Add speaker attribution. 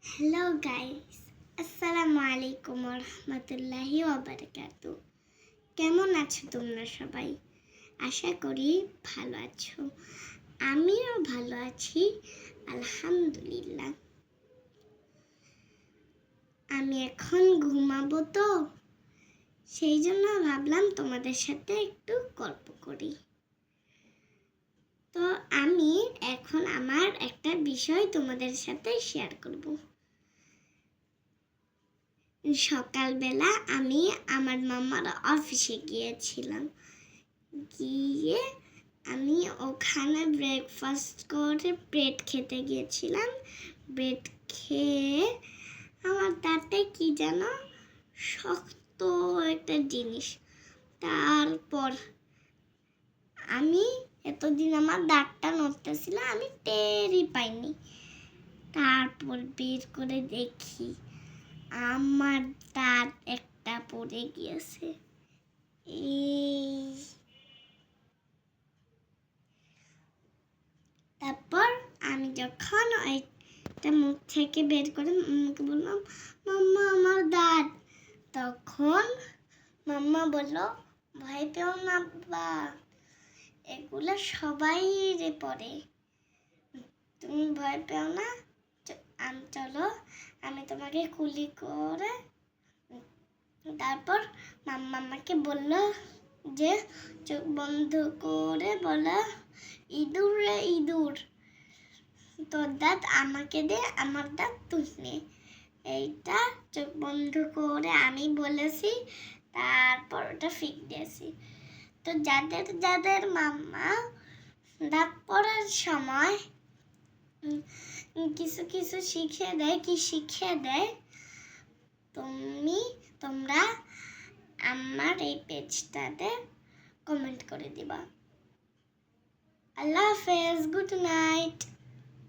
Speaker 1: Hello guys, আসসালামু আলাইকুম রহমতুল্লাহি ওয়াবারাকাতু। কেমন আছো তোমরা সবাই? আশা করি ভালো আছো। আমিও ভালো আছি, আলহামদুলিল্লাহ। আমি এখন ঘুমাবো তো, সেই জন্য ভাবলাম তোমাদের সাথে একটু গল্প করি। তো আমি এখন আমার একটা বিষয় তোমাদের সাথে শেয়ার করব। সকালবেলা আমি আমার মামার অফিসে গিয়েছিলাম। গিয়ে আমি ওখানে ব্রেকফাস্ট করে ব্রেড খেতে গিয়েছিলাম। ব্রেড খেয়ে আমার দাঁতে কি যেন শক্ত একটা জিনিস। তারপর আমি এতদিন আমার দাঁতটা নড়তেছিল, আমি টেরই পাইনি। তারপর বের করে দেখি আমার দাঁত একটা পড়ে গিয়েছে। তারপর আমি যখন ওইটা মুখ থেকে বের করে মাম্মাকে বললাম, মাম্মা আমার দাঁত। তখন মাম্মা বলল, ভয় পেও না বাবা, এগুলো সবাই রে পড়ে, তুমি ভয় পেও না। চলো আমি তোমাকে কুলি করে। তারপর মাম্মা আমাকে বলল যে চোখ বন্ধ করে বলো, ইঁদুর রে ইঁদুর, তোর দাঁত আমাকে দে, আমার দাঁত তুই নে। এইটা চোখ বন্ধ করে আমি বলেছি, তারপর ওটা ফিক দিয়েছি। তো যাদের যাদের মাম্মা দাঁত পড়ার সময় কিছু কিছু শিখিয়ে দেয়, কি শিখিয়ে দেয়, তোমরা আমার এই পেজটাতে কমেন্ট করে দিবা। আল্লাহ হাফেজ, গুড নাইট।